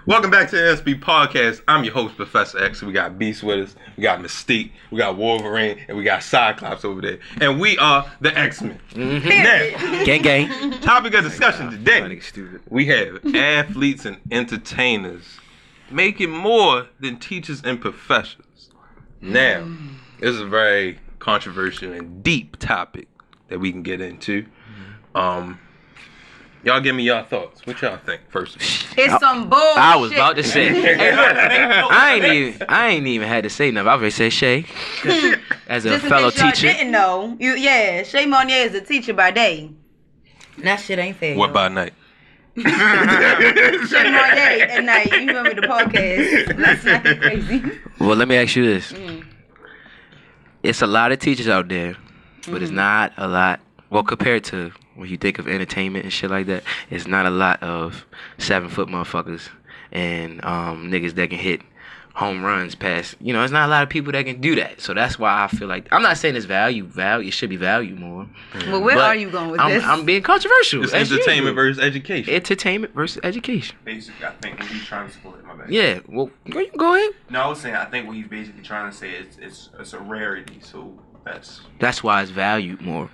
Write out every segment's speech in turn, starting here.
Welcome back to the NSP podcast. I'm your host, Professor X. We got Beast with us, we got Mystique, we got Wolverine, and we got Cyclops over there. And we are the X-Men. Now, gang. Topic of discussion today, we have athletes and entertainers making more than teachers and professors. Now, this is a very controversial and deep topic that we can get into. Y'all give me y'all thoughts. What y'all think first of all? It's some bullshit. I was about to say. Hey, look, I ain't even had to say nothing. I already said Shay, as a Just fellow in case y'all teacher. didn't know, Shay Monya is a teacher by day. That shit ain't fair. What by night? Shay Monya at night. You remember the podcast? Let's not get crazy. Well, let me ask you this: it's a lot of teachers out there, but it's not a lot. Well, compared to when you think of entertainment and shit like that, it's not a lot of 7-foot motherfuckers and niggas that can hit home runs past. You know, it's not a lot of people that can do that. So that's why I feel like I'm not saying it's value. It should be valued more. Well, where are you going with this? I'm being controversial. It's entertainment versus education. Entertainment versus education. Basically, I think what he's trying to split my bad. Yeah. Well, go ahead. No, I was saying I think what he's basically trying to say is it's a rarity. So that's why it's valued more.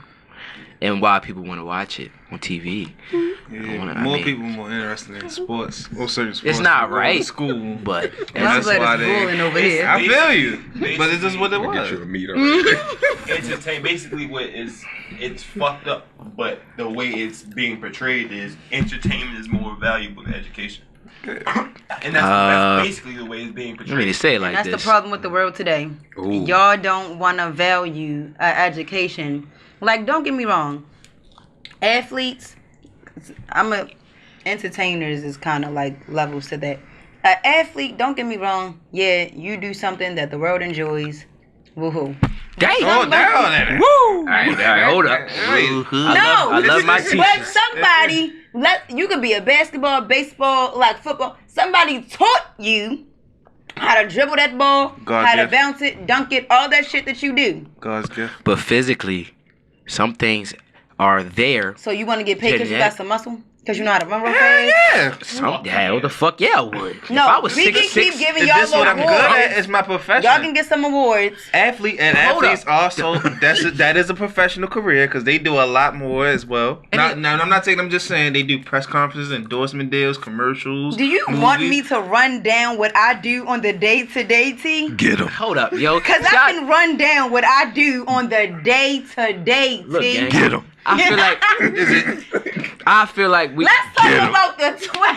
And why people want to watch it on TV. Yeah, people more interested in sports or certain sports. It's not right. School, but that's why they. Over here. I feel you, but it's just what it was. Get you a meat already. entertain. Basically, it's fucked up. But the way it's being portrayed is entertainment is more valuable than education. And that's basically the way it's being portrayed. I mean, to say it like That's this. the problem with the world today. Ooh. Y'all don't want to value education. Like, don't get me wrong. Athletes, entertainers is kind of like levels to that. An athlete, don't get me wrong. Yeah, you do something that the world enjoys. Woohoo. Dang. Oh, down. Woo! All right, hold up. I love my teachers. But somebody, you could be a basketball, baseball, like football. Somebody taught you how to dribble that ball, how to bounce it, dunk it, all that shit that you do. God's gift. But physically, some things are there. So you want to get paid because you got some muscle? Because you know how to run real fast? Hell the fuck yeah, I would. No, if I was we can 6'6", keep giving Is y'all this what I'm awards. good at? It's my profession. Y'all can get some awards. Athletes also that is a professional career because they do a lot more as well. I'm not saying. I'm just saying they do press conferences, endorsement deals, commercials. Do you want me to run down what I do on the day-to-day, T? Get him. Hold up, yo. Because I can run down what I do on the day-to-day, Look, T. gang. Get him. I feel like we. Let's talk about the 12.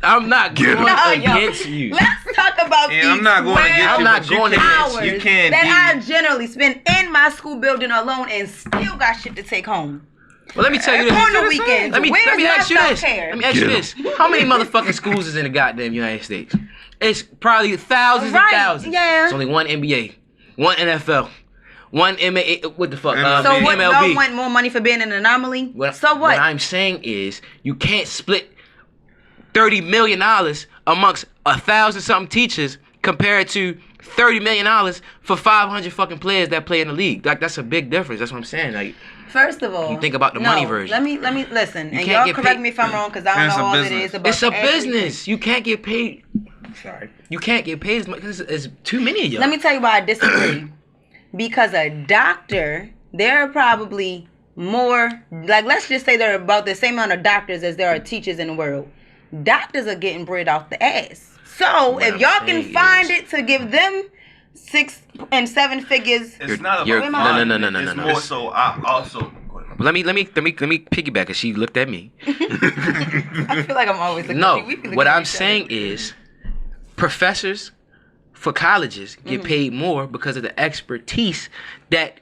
I'm not going against you. Let's talk about these I'm not going against you. I'm not going against hours you. Can't that I generally spend in my school building alone and still got shit to take home. Well, let me tell you this. On the weekends. Let me ask you this. Self-care? Let me ask you this. How many motherfucking schools is in the goddamn United States? It's probably thousands and thousands. Yeah. It's only one NBA, one NFL, one MLB. What the fuck? So what? MLB. Y'all want more money for being an anomaly? So what? What I'm saying is, you can't split $30 million amongst 1,000-something teachers compared to $30 million for 500 fucking players that play in the league. Like, that's a big difference. That's what I'm saying. Like, first of all, you think about the money version. Let me listen, You and can't y'all get correct paid. me if I'm wrong, because I don't know all it is about. It's a everything. business. You can't get paid. Sorry. You can't get paid as much because there's too many of y'all. Let me tell you why I disagree. Because a doctor, there are probably more, like, let's just say there are about the same amount of doctors as there are teachers in the world. Doctors are getting bread off the ass. So if y'all can find it to give them 6 and 7 figures, It's not you're- about no. It's more so. I also. Let me piggyback because she looked at me. I feel like I'm always looking No, at you. We can what look at I'm each saying is professors for colleges get paid more because of the expertise that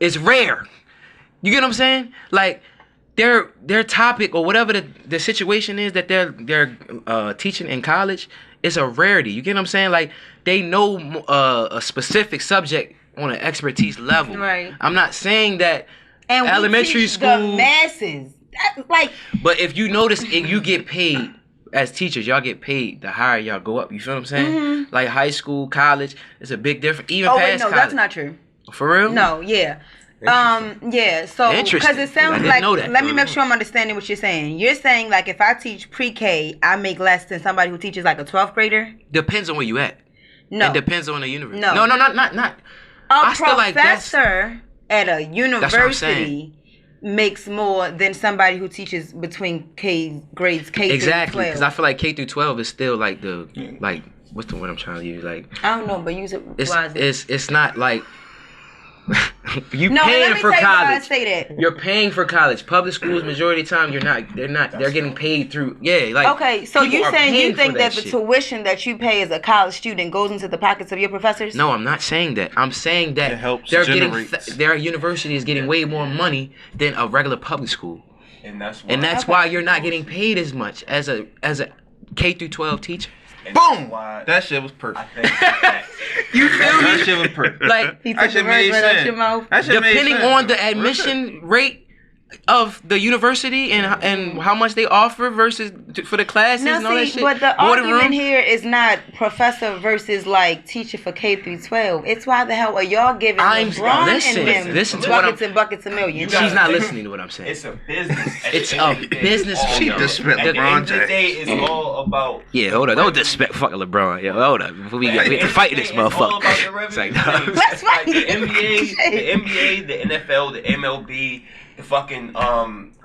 is rare. You get what I'm saying? Like, their topic or whatever the situation is that they're teaching in college is a rarity. You get what I'm saying? Like they know a specific subject on an expertise level. Right. I'm not saying that and elementary school the masses. But if you notice, if you get paid as teachers, y'all get paid the higher y'all go up. You feel what I'm saying? Mm-hmm. Like high school, college, it's a big difference. Even oh past wait, no, college. that's not true. For real? No, yeah. Yeah, so because it sounds like, let me make sure I'm understanding what you're saying. You're saying like if I teach pre-K, I make less than somebody who teaches like a 12th grader? Depends on where you at. No. It depends on the university. No, not. A professor at a university makes more than somebody who teaches between grades K through 12. Exactly, because I feel like K through 12 is still like what's the word I'm trying to use? Like I don't know, but use it wisely. It's not like paying for college. I say that. You're paying for college. Public schools, majority of the time, they're getting paid through, okay, so you saying you think that the shit. Tuition that you pay as a college student goes into the pockets of your professors? No, I'm not saying that. I'm saying that their university is getting way more money than a regular public school. And that's why you're not getting paid as much as a K through 12 teacher. Boom! That shit was perfect. You feel me? That shit was perfect. Like, that shit made sense. Depending on the admission rate of the university and how much they offer versus for the classes and all that shit. But the argument here is not professor versus like teacher for K through 12. It's why the hell are y'all giving LeBron and them buckets and buckets of millions? She's not listening to what I'm saying. It's a business. It's a business. She disrespect At the LeBron end of the day, it's all about. Yeah, hold on. Don't disrespect fucking LeBron. Yeah, hold on. Before we get fight this motherfucker. It's like, no. Let's fight the NBA, the NFL, the MLB. The fucking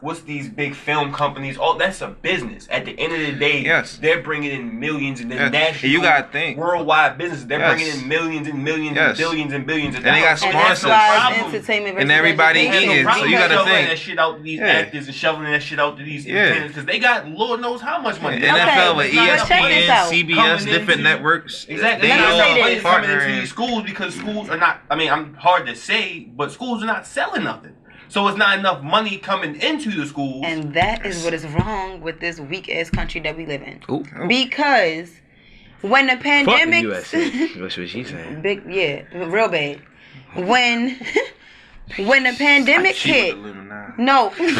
what's these big film companies? All that's a business. At the end of the day, they're bringing in millions and then national, you gotta think worldwide business. They're bringing in millions and millions and billions and billions. And they got sponsors and everybody eating. So you gotta think that shit out to these actors and shoveling that shit out to these entertainers because they got Lord knows how much money. NFL with ESPN, CBS, different networks. Exactly. They got money coming into these schools because schools are not. I mean, I'm hard to say, but schools are not selling nothing. So it's not enough money coming into the schools. And that is what is wrong with this weak ass country that we live in. Ooh. Because when the pandemic, Fuck the USA. That's what she's saying. Real bad. When the pandemic hit, no. Wait,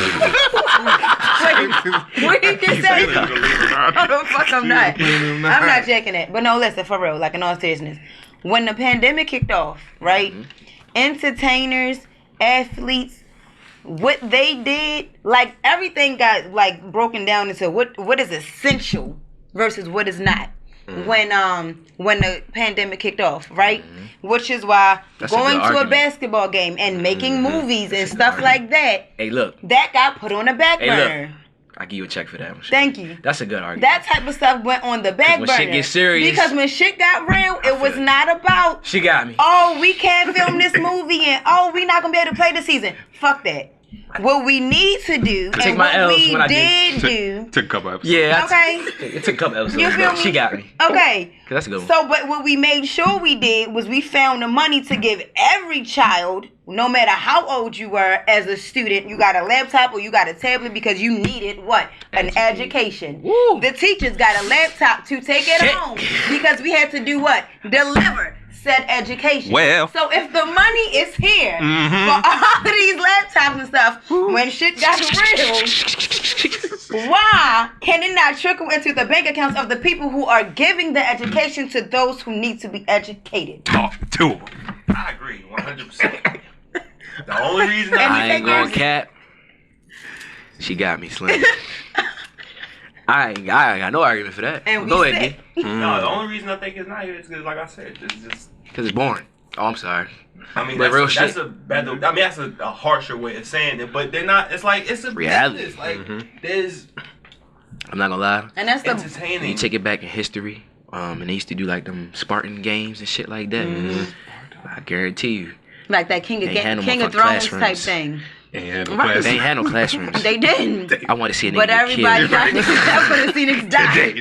what did you say? Oh the fuck, I'm not. I'm not checking it. But no, listen, for real, like in all seriousness, when the pandemic kicked off, right? Entertainers, athletes. What they did, like everything got like broken down into what is essential versus what is not. When the pandemic kicked off, right? Which is why going to a basketball game and making movies and stuff like that. Hey, look, that got put on the back burner. I give you a check for that one. Thank you. That's a good argument. That type of stuff went on the back burner. When shit gets serious. Because when shit got real, it was not about. She got me. Oh, we can't film this movie and we not gonna be able to play this season. Fuck that. What we need to do and what we did do. Took a couple episodes. Yeah. Okay. It took a couple episodes. You feel me? She got me. Okay. That's a good one. So, but what we made sure we did was we found the money to give every child, no matter how old you were as a student, you got a laptop or you got a tablet because you needed what? An education. Woo. The teachers got a laptop to take it home because we had to do what? Deliver said education. Well. So if the money is here for all of these laptops and stuff, when shit got real, why can it not trickle into the bank accounts of the people who are giving the education to those who need to be educated? Talk to them. I agree, 100%. The only reason I ain't gonna cap. She got me, Slim. I ain't got no argument for that. And go we ahead, sick. No, the only reason I think it's not here is because, like I said, it's just because it's boring. Oh, I'm sorry. I mean, but that's a better. I mean, that's a harsher way of saying it. But they're not. It's like it's a reality. Business. Like there's. I'm not gonna lie. And that's entertaining. You take it back in history, and they used to do like them Spartan games and shit like that. I guarantee you. Like that King of Thrones type thing. And Right. They ain't had no classrooms. They didn't. I want to see a nigga But get everybody killed. got niggas that want to see niggas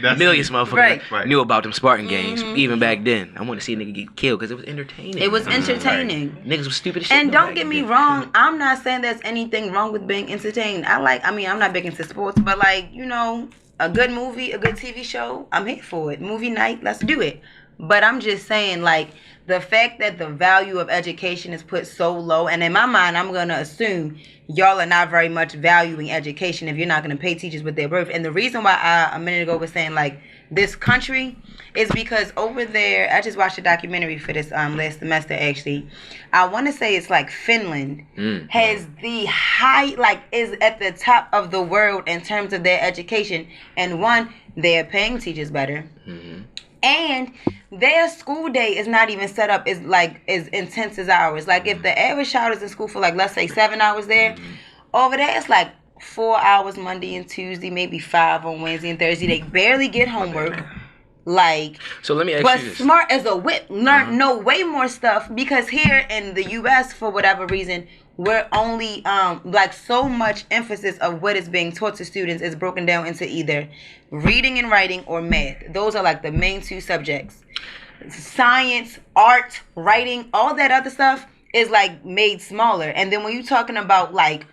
die. Millions motherfuckers Right. knew about them Spartan games even back then. I want to see a nigga get killed because it was entertaining. It was entertaining. Niggas was stupid as shit. And though don't back get me then. wrong, I'm not saying there's anything wrong with being entertained. I'm not big into sports, but like, you know, a good movie, a good TV show, I'm here for it. Movie night, let's do it. But I'm just saying, like, the fact that the value of education is put so low, and in my mind, I'm going to assume y'all are not very much valuing education if you're not going to pay teachers with their worth. And the reason why I, a minute ago, was saying, like, this country is because over there, I just watched a documentary for this last semester, actually. I want to say it's like Finland has the is at the top of the world in terms of their education. And one, they're paying teachers better. And their school day is not even set up as intense as ours. Like, if the average child is in school for, like, let's say 7 hours there, over there it's like 4 hours Monday and Tuesday, maybe 5 on Wednesday and Thursday. They barely get homework. Like, so let me ask but you this. smart as a whip, know way more stuff, because here in the U.S., for whatever reason, we're only like, so much emphasis of what is being taught to students is broken down into either reading and writing or math. Those are like the main 2 subjects. Science, art, writing, all that other stuff is like made smaller. And then when you're talking about like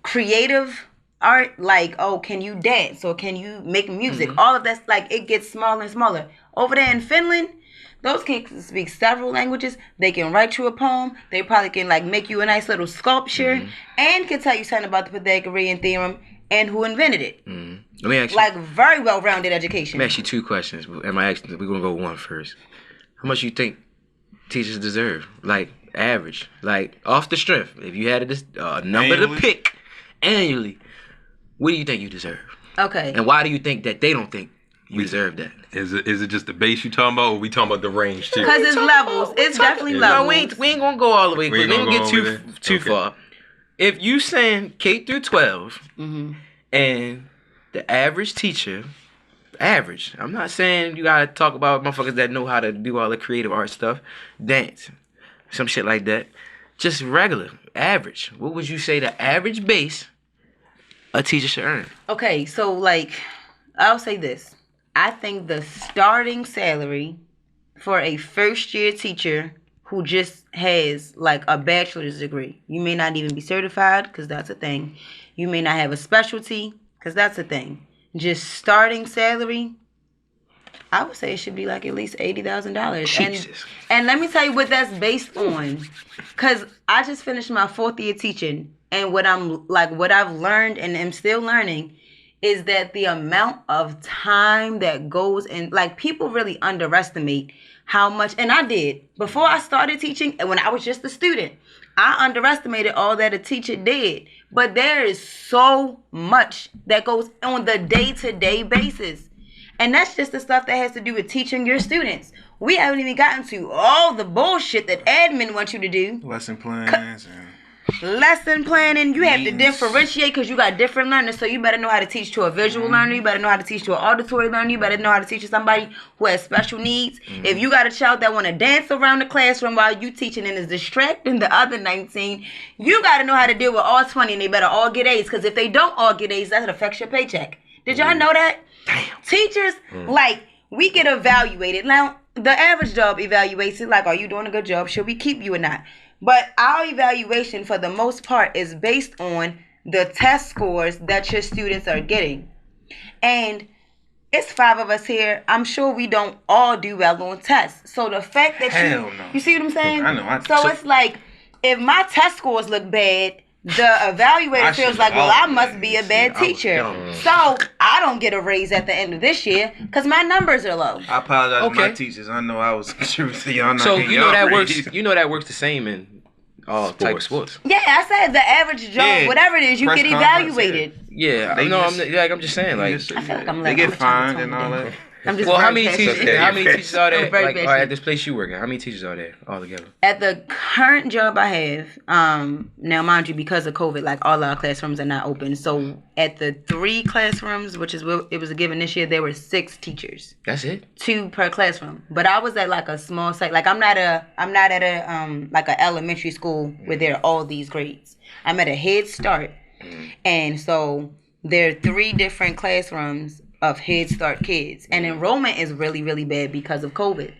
creative art, like, oh, can you dance or can you make music? All of that's like, it gets smaller and smaller. Over there in Finland, those kids speak several languages. They can write you a poem. They probably can like make you a nice little sculpture and can tell you something about the Pythagorean theorem and who invented it. Let me ask you, Like, very well-rounded education. let me ask you 2 questions. We're gonna go one first. How much you think teachers deserve? Like, average, like, off the strength. If you had a number to pick annually, what do you think you deserve? Okay. And why do you think that they don't think you deserve that? Is it just the base you talking about, or we talking about the range too? Because it's levels. It's definitely No, levels. we ain't gonna go all the way. We We ain't ain't gonna gonna go get over there? too Okay. far. If you saying K through 12, and the average teacher, I'm not saying you gotta talk about motherfuckers that know how to do all the creative art stuff, dance, some shit like that. Just regular, average. What would you say the average base a teacher should earn? Okay, so, like, I'll say this. I think the starting salary for a first-year teacher who just has, like, a bachelor's degree, you may not even be certified, because that's a thing. You may not have a specialty, because that's a thing. Just starting salary, I would say it should be, like, at least $80,000. Jesus. And let me tell you what that's based on, because I just finished my 4th year teaching, and what I've learned and am still learning is that the amount of time that goes in, like, people really underestimate how much, and I did, before I started teaching, and when I was just a student, I underestimated all that a teacher did. But there is so much that goes on the day-to-day basis. And that's just the stuff that has to do with teaching your students. We haven't even gotten to all the bullshit that admin wants you to do. Lesson plans and Lesson planning, you have to Meetings. differentiate because you got different learners. So you better know how to teach to a visual learner. You better know how to teach to an auditory learner. You better know how to teach to somebody who has special needs. If you got a child that want to dance around the classroom while you teaching and is distracting the other 19, you got to know how to deal with all 20, and they better all get A's, because if they don't all get A's, that affects your paycheck. Did y'all know that? Damn. Teachers, like, we get evaluated. Now, the average job evaluates it like, are you doing a good job? Should we keep you or not? But our evaluation, for the most part, is based on the test scores that your students are getting. And it's 5 of us here. I'm sure we don't all do well on tests. So the fact that Hell no. you see what I'm saying? I know. So it's like, if my test scores look bad, the evaluator I feels should like, well, all I must be a bad teacher. So I don't get a raise at the end of this year because my numbers are low. I apologize to my Okay. teachers. I know I was contributing to y'all not So getting you know y'all that raise. works. You know that works the same in all type of sports. Yeah, I said the average job, Yeah. whatever it is, you Press get conference, evaluated. Yeah, They no, just- I'm just saying, like, Just- I feel like I'm they like, get I'm trying to fined and tone all it that. I'm just Well, how very many passionate. teachers? How many teachers are there? I'm very Like, passionate. at this place you work at, how many teachers are there altogether? At the current job I have, now mind you, because of COVID, like all our classrooms are not open. So at the 3 classrooms, which is what it was a given this year, there were 6 teachers. That's it. 2 per classroom. But I was at like a small site. Like I'm not at a like an elementary school where there are all these grades. I'm at a Head Start, and so there are 3 different classrooms of Head Start kids, and enrollment is really, really bad because of COVID.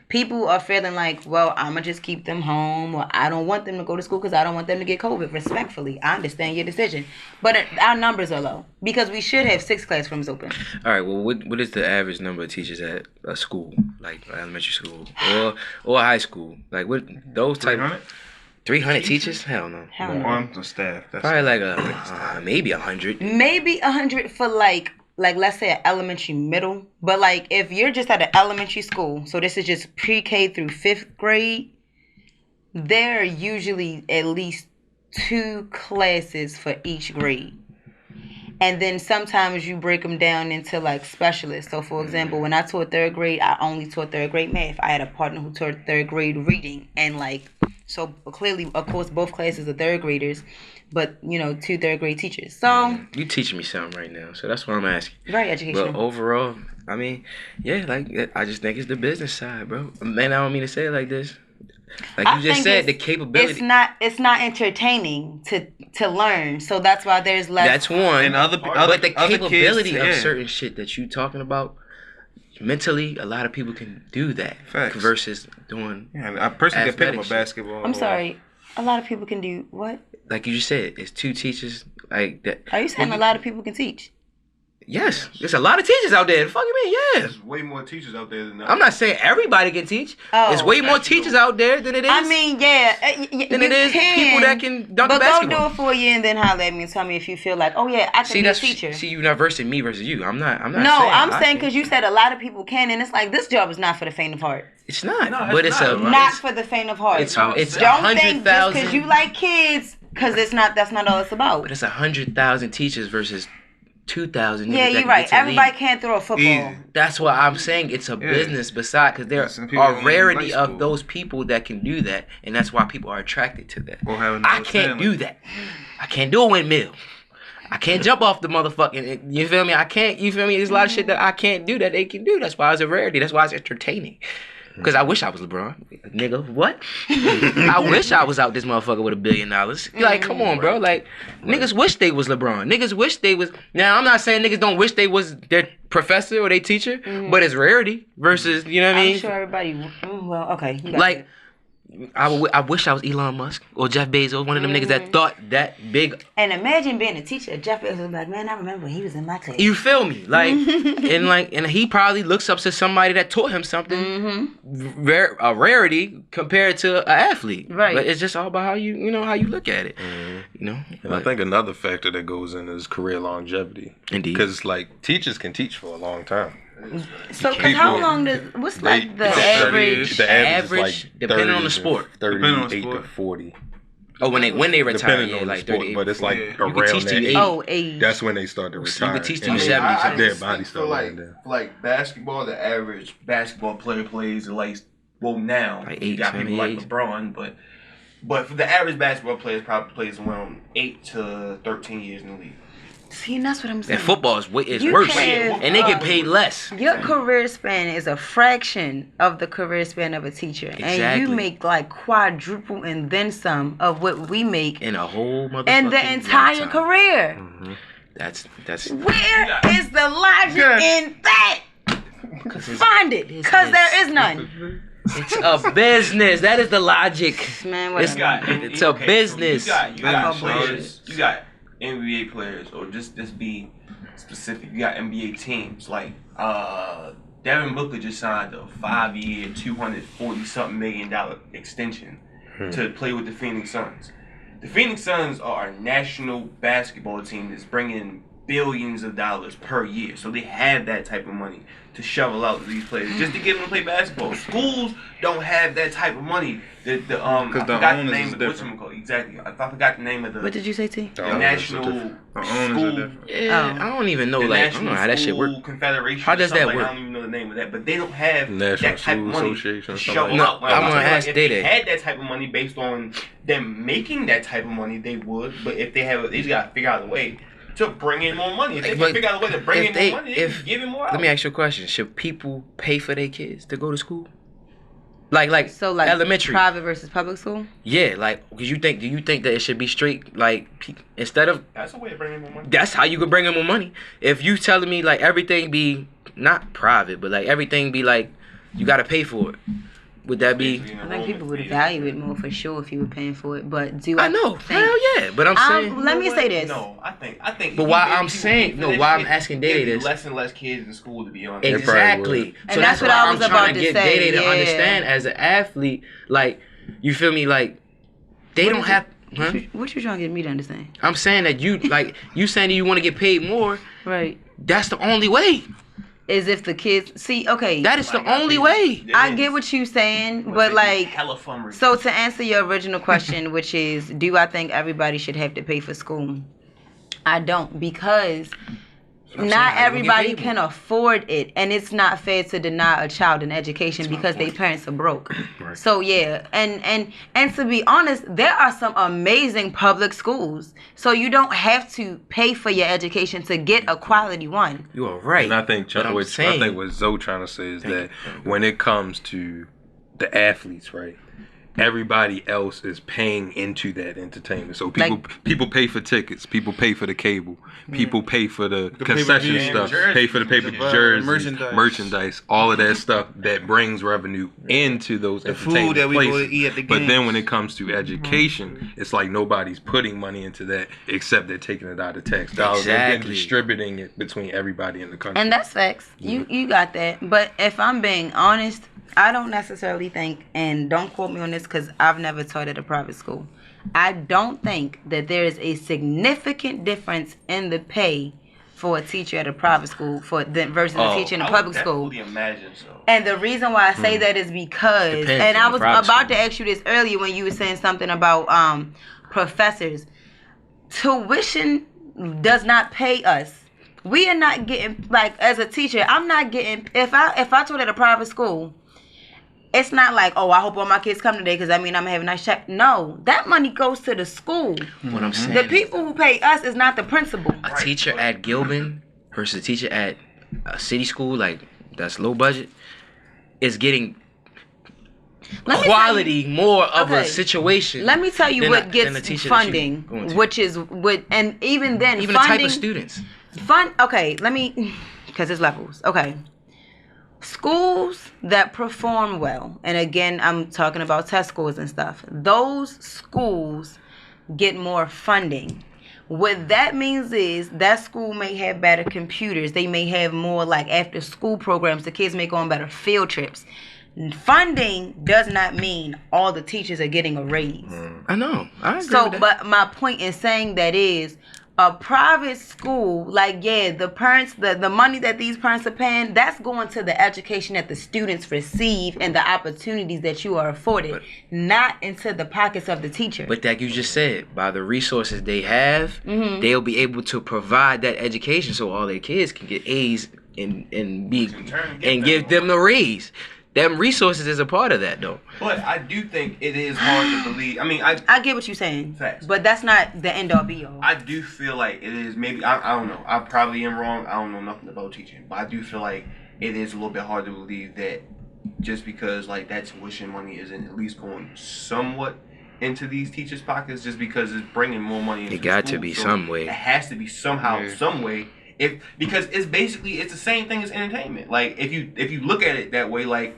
People are feeling like, well, I'm gonna just keep them home, or I don't want them to go to school because I don't want them to get COVID. Respectfully, I understand your decision, but our numbers are low because we should have 6 classrooms open. All right. Well, what is the average number of teachers at a school, like elementary school or high school? Like what those type? 300 teachers? Hell no. Hell no. On the staff. That's Probably like maybe 100. Maybe 100 for like let's say an elementary middle, but like if you're just at an elementary school, so this is just pre-K through 5th grade, there are usually at least 2 classes for each grade. And then sometimes you break them down into like specialists. So for example, when I taught 3rd grade, I only taught 3rd grade math. I had a partner who taught 3rd grade reading, and like, so clearly, of course, both classes are 3rd graders, but 2 3rd grade teachers. So You teaching me something right now, so that's what I'm asking. very educational. But overall, I mean, yeah, like I just think it's the business side, bro. Man, I don't mean to say it like this. Like I you just think said, the capability. It's not entertaining to learn. So that's why there's less. That's one. And other but the other capability kids, of yeah. certain shit that you talking about, mentally, a lot of people can do that. Facts. Versus doing. Yeah, I personally can pick up athletic a basketball. I'm sorry. A lot of people can do what? Like you just said, it's 2 teachers like that. Are you saying a lot of people can teach? Yes, there's a lot of teachers out there. Fuck you mean, yeah. There's way more teachers out there than that. I'm not saying everybody can teach. Oh. There's way more teachers out there than it is. I mean, yeah. than it is people that can dunk but a basketball. go do it for a year and then holler at me and tell me if you feel like, oh yeah, I can be a teacher. See, you not versing me versus you. I'm not. No, saying I'm I saying can. because you said a lot of people can, and it's like this job is not for the faint of heart. It's not. No, but it's it's not. Not for the faint of heart. It's Don't think just 100,000. because you like kids, because that's not all it's about. But it's 100,000 teachers versus 2,000. Yeah, you're right. Everybody can't throw a football. Yeah. That's why I'm saying it's a business beside, because there Some people are don't rarity like of school. those people that can do that, and that's why people are attracted to that. Or have I another can't family. do that. I can't do a windmill. I can't jump off the motherfucking. You feel me? I can't. You feel me? There's a lot of shit that I can't do that they can do. That's why it's a rarity. That's why it's entertaining. Because I wish I was LeBron. Nigga, what? I wish I was out this motherfucker with $1 billion. Like, come on, bro. Like, niggas wish they was LeBron. Niggas wish they was... Now, I'm not saying niggas don't wish they was their professor or their teacher, but it's rarity versus, you know what I mean? I'm sure everybody... Well, okay. You got Like, it. I wish I was Elon Musk or Jeff Bezos, one of them niggas that thought that big. And imagine being a teacher. Jeff Bezos was like, man, I remember he was in my class. You feel me? Like, and he probably looks up to somebody that taught him something, a rarity compared to an athlete. Right. But it's just all about how you how you look at it. You know. And I think another factor that goes in is career longevity. Indeed. Because like teachers can teach for a long time. So, cause how long what's like the average? The average is like depending 30s on the sport. and Depending on the 38 sport. to 40. Oh, when they retire, Depending yeah, on like the sport, 38. but it's like Yeah. You can around teach that till you age. Oh, age. That's when they start to retire. can teach till And you they- 70 Their just body think start for wearing down. like basketball, the average basketball player plays at like now Like you 8, got people like 78. LeBron, but for the average basketball player probably plays around 8 to 13 years in the league. See, and that's what I'm saying. And football is You worse, can- and they get paid less. Your career span is a fraction of the career span of a teacher. And Exactly. you make like quadruple and then some of what we make In a whole motherfucking in the entire lifetime. career. That's Where is the logic in that? Find it. Because there is none. it's a business. That is the logic. Man, It's whatever. It's a business. You got Business. players. You got NBA players, or just be specific. You got NBA teams like Devin Booker just signed a 5-year, $240-something million extension to play with the Phoenix Suns. The Phoenix Suns are a national basketball team that's bringing billions of dollars per year. So they have that type of money to shovel out to these players just to get them to play basketball. Schools don't have that type of money. I forgot the name of exactly. I forgot the name of the. What did you say, T? The national school. Yeah, I don't even know. Like, I don't know how that shit works. Confederation. How does that work? I don't even know the name of that, but they don't have National that type of money Association to shovel out. I'm gonna ask if they had that type of money based on them making that type of money, they would. But if they just gotta figure out a way to bring in more money. If they can figure out a way to bring in more money, they can give it more out. Let me ask you a question. Should people pay for their kids to go to school? Like so like elementary, private versus public school? Yeah, like, cause do you think that it should be straight, like, instead of, that's a way of bringing more money. That's how you could bring in more money. If you telling me like everything be not private, but like everything be like you gotta pay for it, would that be? I think people would value it more for sure if you were paying for it. But I know, hell yeah. But I'm saying, let me say this. No, I think. But why I'm saying why I'm asking Day this? Less and less kids in school, to be honest. Exactly. So that's what I was about to say. Day to understand as an athlete, like, you feel me, like they don't have. Huh? What you trying to get me to understand? I'm saying that you saying that you want to get paid more. Right. That's the only way. Is if the kids see, okay, that is the only way. I get what you saying, but like, hella fun. So to answer your original question, which is, do I think everybody should have to pay for school? I don't, because not everybody can afford it, and it's not fair to deny a child an education because their parents are broke. Right. So yeah, and to be honest, there are some amazing public schools, so you don't have to pay for your education to get a quality one. You are right. And I think what Zoe trying to say is that when it comes to the athletes, right, everybody else is paying into that entertainment. So people pay for tickets, people pay for the cable, people pay for the concession stuff, pay for the paper jerseys, merchandise, all of that stuff that brings revenue into those entertainment food that we places. go to eat at the But games. then when it comes to education, it's like nobody's putting money into that except they're taking it out of tax dollars and distributing it between everybody in the country. And that's facts. You got that. But if I'm being honest, I don't necessarily think, and don't quote me on this because I've never taught at a private school, I don't think that there is a significant difference in the pay for a teacher at a private school versus a teacher in a public school. Imagine so. And the reason why I say that is because, and I was about to ask you this earlier when you were saying something about professors. Tuition does not pay us. We are not getting, like, as a teacher, I'm not getting, if I taught at a private school, it's not like, oh, I hope all my kids come today because I mean I'm going to have a nice check. No, that money goes to the school. What I'm saying, the people who pay us is not the principal. A teacher at Gilman versus a teacher at a city school, like, that's low budget, is getting quality more of a situation. Let me tell you what gets funding, which is and even then, even funding, the type of students. Okay, let me, because there's levels. Okay. Schools that perform well, and again, I'm talking about test scores and stuff, those schools get more funding. What that means is that school may have better computers. They may have more like after school programs. The kids may go on better field trips. Funding does not mean all the teachers are getting a raise. I know. I agree with that. But my point in saying that is, a private school, like, yeah, the parents, the money that these parents are paying, that's going to the education that the students receive and the opportunities that you are afforded, not into the pockets of the teacher. But like you just said, by the resources they have, they'll be able to provide that education so all their kids can get A's and give them a raise. Them resources is a part of that, though. But I do think it is hard to believe. I mean, I get what you're saying. Facts. But that's not the end all be all. I do feel like it is maybe, I don't know. I probably am wrong. I don't know nothing about teaching. But I do feel like it is a little bit hard to believe that just because, like, that tuition money isn't at least going somewhat into these teachers' pockets, just because it's bringing more money into it got school. To be so some way. It has to be somehow, some way. Because it's the same thing as entertainment. Like, if you look at it that way, like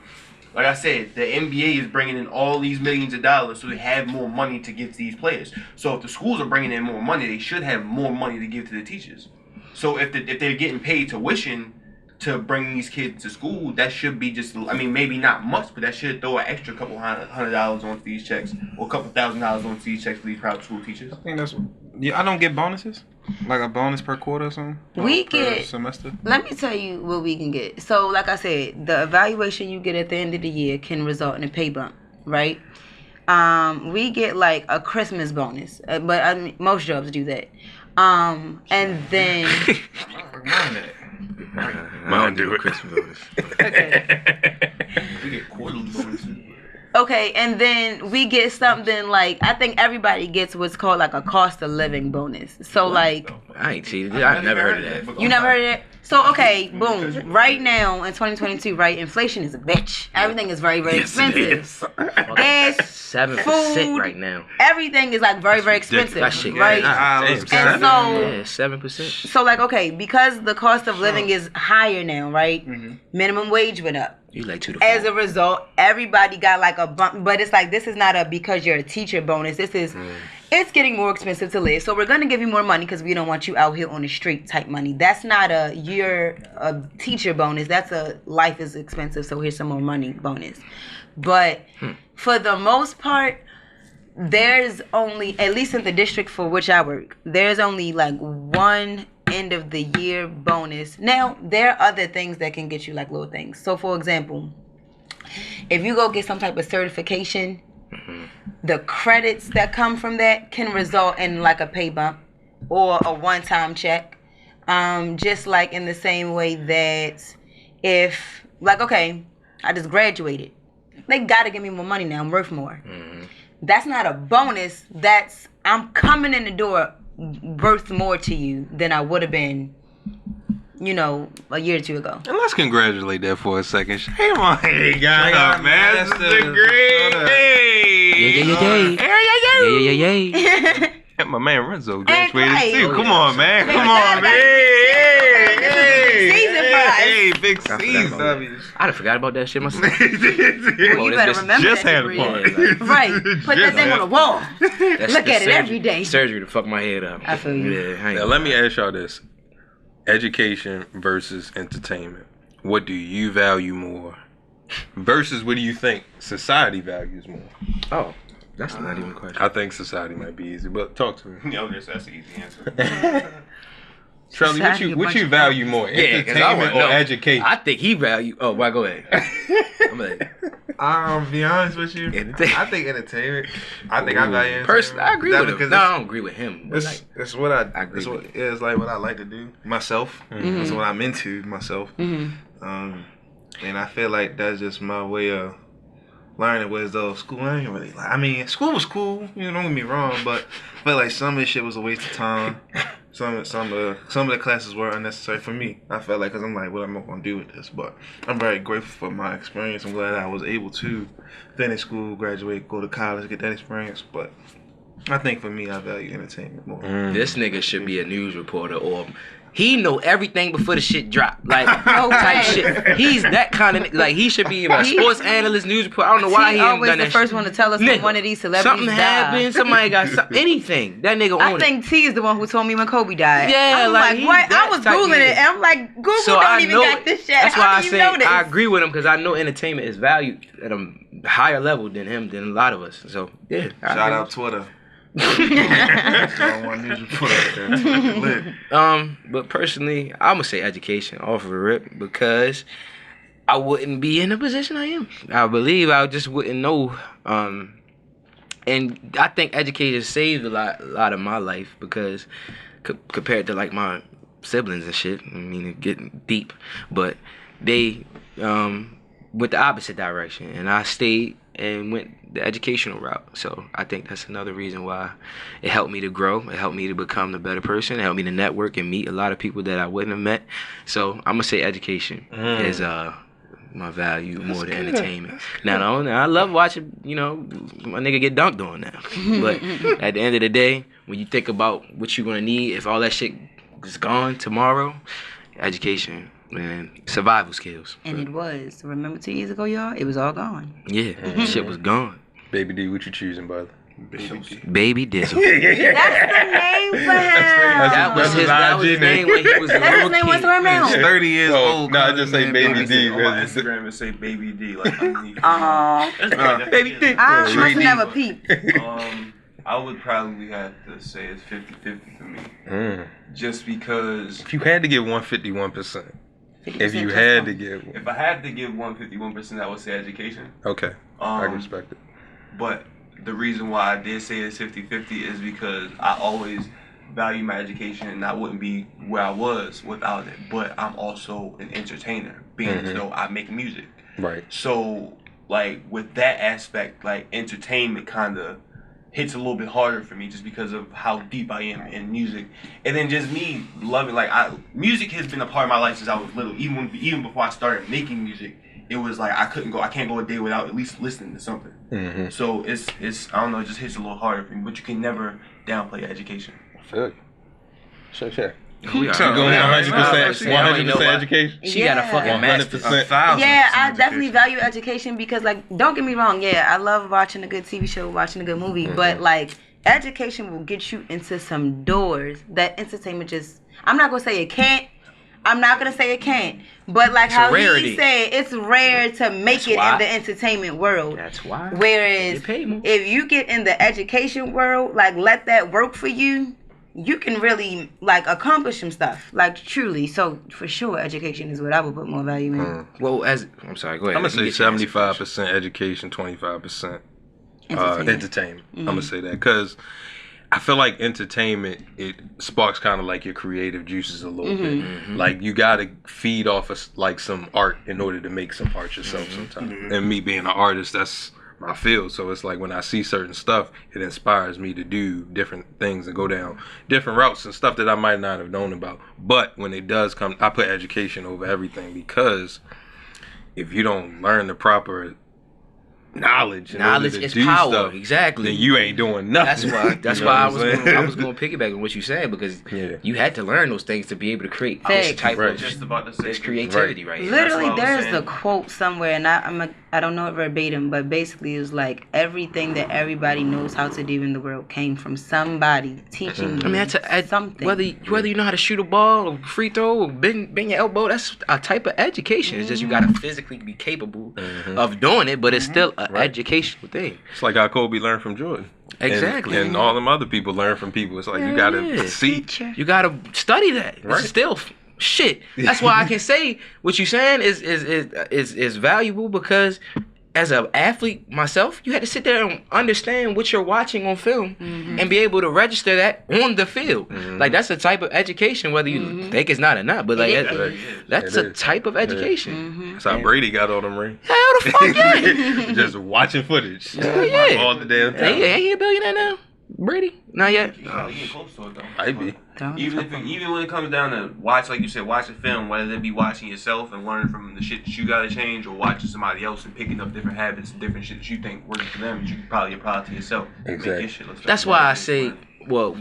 I said, the NBA is bringing in all these millions of dollars, so they have more money to give to these players. So if the schools are bringing in more money, they should have more money to give to the teachers. So if they're getting paid tuition to bring these kids to school, that should be just, I mean, maybe not much, but that should throw an extra couple $100 onto these checks, or a couple $1,000 onto these checks for these private school teachers. I think I don't get bonuses. Like a bonus per quarter or something? We per get semester? Let me tell you what we can get. So, like I said, the evaluation you get at the end of the year can result in a pay bump, right? We get like a Christmas bonus, but I mean, most jobs do that. And then Mine do a Christmas bonus. okay. We get quarterly bonuses. Okay, and then we get something like, I think everybody gets what's called like a cost of living bonus. So like, I ain't seen it. I've never heard of that. you never heard of it? So okay, boom. Right now in 2022, right, inflation is a bitch. Everything is very, very expensive. Gas, 7% food, right now. everything is like very, very expensive, That shit, right? yeah. And so, Yeah, 7%. so like, okay, because the cost of living is higher now, right? Minimum wage went up. You like 2 to 4. As a result, everybody got like a bump, but it's like, this is not a because you're a teacher bonus. This is, it's getting more expensive to live. So we're going to give you more money because we don't want you out here on the street type money. That's not a, you're a teacher bonus. That's a life is expensive, so here's some more money bonus. But for the most part, there's only, at least in the district for which I work, there's only like one end of the year bonus. Now, there are other things that can get you like little things. So for example, if you go get some type of certification, the credits that come from that can result in like a pay bump or a one-time check. Just like in the same way that if, like, okay, I just graduated. They gotta give me more money now. I'm worth more. That's not a bonus. That's, I'm coming in the door worth more to you than I would have been, you know, a year or two ago. And let's congratulate that for a second. Shay Monya got a master's degree. Yeah. And my man Renzo graduated Clay. too. Come on, man. Man, Come on, man. Season prize. Hey, big I season. forgot about I done forgot about that shit myself. Well, you better remember Just that had a degree. point. Right. Put that thing on the wall. That's Look the at it surgery- every day. Surgery to fuck my head up. I feel you. Yeah, I ain't Now, let me ask y'all this. Education versus entertainment. What do you value more? Versus what do you think society values more? Oh, that's not even a question. I think society might be easy, but talk to me. Yo, that's an easy answer. Trelly, Society, what you value more? Yeah, 'cause I Entertainment wanna or know. education? I think he value. Oh, why go ahead? I'm like, Be honest with you. Entertainment. I think entertainment. I think I value entertainment. personally, I agree That with him. because No, I don't agree with him. But It's, it's what I agree it's, with what, yeah, it's like what I like to do myself. It's what I'm into myself. And I feel like that's just my way of learning. Whereas though school, I ain't really like. I mean, school was cool. You know, don't get me wrong, but I feel like some of this shit was a waste of time. Some of the classes were unnecessary for me. I felt like, cause I'm like, what am I gonna do with this? But I'm very grateful for my experience. I'm glad I was able to finish school, graduate, go to college, get that experience. But I think for me, I value entertainment more. this nigga should be a news reporter, or he know everything before the shit drop. Like type shit. He's that kind of like he should be a sports analyst, news reporter. I don't know why he ain't always done the that first shit. one to tell us when Nigga, one of these celebrities something happened. died. Somebody got anything. That nigga I own think T is the one who told me when Kobe died. Yeah, I'm like, like he what? I that was type Googling nigga. it, and I'm like, Google So don't I even know got this shit. That's why How I do you say know this? I agree with him because I know entertainment is valued at a higher level than him than a lot of us. So yeah, I Shout agree. out Twitter. One news reporter out there. Lit. But personally, I'm gonna say education off of the rip because I wouldn't be in the position I am. I believe I just wouldn't know. And I think education saved a lot of my life because compared to like my siblings and shit. I mean, it's getting deep, but they went the opposite direction, and I stayed and went the educational route. So I think that's another reason why it helped me to grow. It helped me to become a better person. It helped me to network and meet a lot of people that I wouldn't have met. So I'm gonna say education is my value more than entertainment. Now I love watching, you know, my nigga get dunked on now. But at the end of the day, when you think about what you're gonna need, if all that shit is gone tomorrow, education. Man, survival skills. And it was. Remember 2 years ago, y'all? It was all gone. Yeah, shit was gone. Baby D, what you choosing, brother? Baby Dizzle. That's the name for him. That was his name when he was a That's his little name was kid. for him now. He's 30 years old. Nah, just say Baby D. On my Instagram and say Baby D. Like, Baby D. I must have never peeped. I would probably have to say it's 50-50 for me. Just because... If you had to give 151%. If you had to give... If I had to give 151%, I would say education. Okay. I respect it. But the reason why I did say it's 50-50 is because I always value my education and I wouldn't be where I was without it. But I'm also an entertainer, being as though I make music. Right. So, like, with that aspect, like, entertainment kind of hits a little bit harder for me just because of how deep I am in music. And then just me loving, like, music has been a part of my life since I was little. Even before I started making music, it was like I can't go a day without at least listening to something. So it's I don't know, it just hits a little harder for me. But you can never downplay education. I feel you. Sure. We are. Go ahead, 100% education. She got a fucking master's. 100%. Yeah, I definitely value education because, like, don't get me wrong. Yeah, I love watching a good TV show, watching a good movie, but like, education will get you into some doors that entertainment just. I'm not gonna say it can't. But like how he said, it's rare to make it in the entertainment world. That's why. Whereas if you get in the education world, like, let that work for you. You can really, like, accomplish some stuff, like, truly. So for sure, education is what I would put more value in. Well, I'm sorry, go ahead. I'm gonna say 75% education, 25% entertainment. I'm gonna say that because I feel like entertainment, it sparks kind of like your creative juices a little bit. Like, you gotta feed off of like some art in order to make some art yourself sometimes. And me being an artist, that's my field. So it's like when I see certain stuff, it inspires me to do different things and go down different routes and stuff that I might not have known about. But when it does come, I put education over everything, because if you don't learn the proper knowledge is power. Stuff, exactly. Then you ain't doing nothing. That's why I was going to piggyback on what you said, because you had to learn those things to be able to create this type of just about to say this creativity right here. Literally, there's a quote somewhere, and I don't know it verbatim, but basically it's like everything that everybody knows how to do in the world came from somebody teaching you. I mean, that's something. Whether you know how to shoot a ball, or free throw, or bend your elbow, that's a type of education. It's just you got to physically be capable of doing it, but it's still an educational thing. It's like how Kobe learned from Jordan. Exactly. And all them other people learn from people. It's like you got to see. You got to study that. Right. It's still shit. That's why I can say what you're saying is valuable, because as an athlete myself, you had to sit there and understand what you're watching on film and be able to register that on the field. Like, that's a type of education, whether you think it's not or not. But like that's a type of education. That's how Brady got all them rings. Hell the fuck yeah. Just watching footage. All the damn time. Ain't he a billionaire now? Brady? Not yet. You get close to it though. Might be. Even when it comes down to watch, like you said, watch a film, whether it be watching yourself and learning from the shit that you gotta change, or watching somebody else and picking up different habits and different shit that you think works for them, you can probably apply to yourself. Exactly. That's why I say,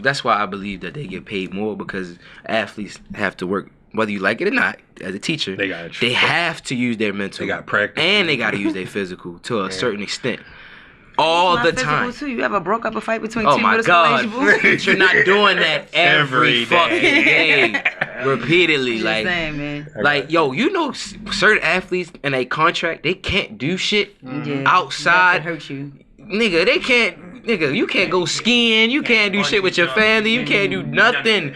that's why I believe that they get paid more, because athletes have to work, whether you like it or not. As a teacher, they have to use their mental. They got practice. And they got to use their physical to a certain extent. All the time. Too. You ever broke up a fight between two middle school school But you're not doing that every fucking day, repeatedly. Like, man. Like, yo, you know, certain athletes in a contract, they can't do shit outside. That can hurt you. Nigga, they can't. Nigga, you can't go skiing. You can't do shit with your family. You can't do nothing.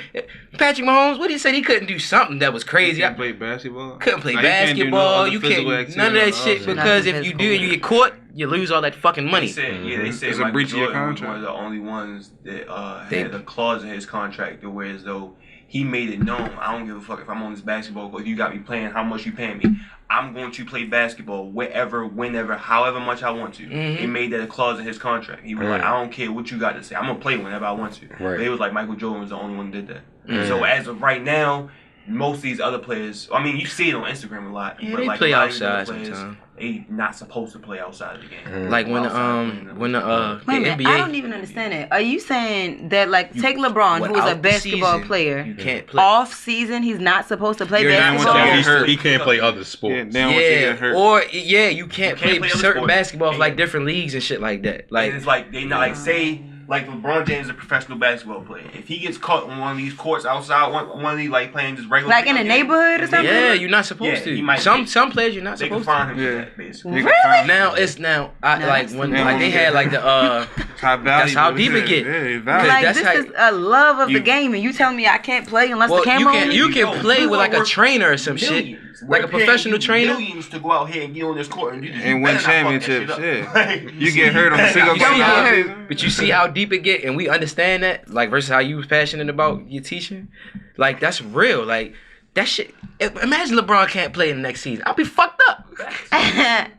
Patrick Mahomes, what did he say? He couldn't do something that was crazy. Couldn't play basketball. Couldn't play basketball. You can't none of that shit, because if you do and you get caught, you lose all that fucking money. They said it's a breach of your Jordan was contract. one of the only ones that had a clause in his contract that whereas though he made it known, I don't give a fuck if I'm on this basketball court, if you got me playing, how much you paying me. I'm going to play basketball wherever, whenever, however much I want to. He made that a clause in his contract. He was like, I don't care what you got to say. I'm going to play whenever I want to. But it was like Michael Jordan was the only one that did that. So as of right now, most of these other players, I mean, you see it on Instagram a lot. Yeah, but they like play a lot of these outside other players, sometimes. They not supposed to play outside of the game. Like when the Wait a minute, NBA. I don't even understand it. Are you saying that, like, take LeBron, who is a basketball player, you can't play off season, he's not supposed to play You're not basketball? He can't play other sports. Or you can't play play certain other sports. basketball, like different leagues and shit like that. Like, And it's like they not like say like LeBron James is a professional basketball player. If he gets caught on one of these courts outside, one of these like playing just regular, Like in a neighborhood or something? yeah, you're not supposed he to. might Some players you're not they can supposed to. find him for that basically. Really? Now it's like when like they had like the That's how deep it get. Like that's this how- is a love of the game, and you telling me I can't play unless the camera on? You can play with like a trainer or some shit, like a professional trainer. Millions to go out here and get on this court and win championships. Yeah, you get hurt on the single game. But you see how deep it get, and we understand that, like versus how you was passionate about your teaching. Like that's real. Like that shit. Imagine LeBron can't play in the next season. I'll be fucked up.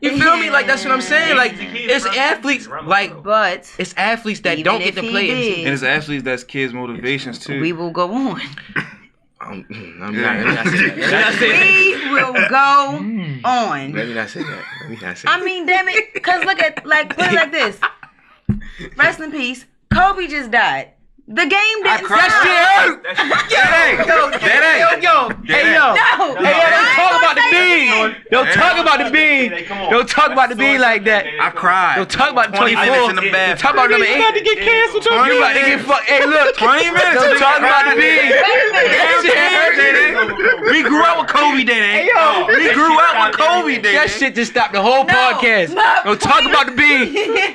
You feel me? Like that's what I'm saying. Like it's athletes. Like But it's athletes that even don't get if to he play. did, And it's athletes that's kids' motivations too. we will go on. I'm not, let me not say that. Let me not say that. We will go on. Let me not say that. Let me not say I that. mean, damn it. Because look at, like, put it like this. Rest in peace. Kobe just died. The game didn't stop. That shit hurt. Hey, yo. Hey, don't talk about the bean. Don't talk about the bean. Don't talk about the bean like that. I cried. Don't talk about the 20 24. minutes in the bathroom. Don't talk about number 8. You about to get canceled. You about to get fucked. Hey, look. 20 minutes. Don't talk about the bean. That shit hurt. We grew up with Kobe Day. Hey, yo. We grew up with Kobe Day. That shit just stopped the whole podcast. Don't talk about the bean.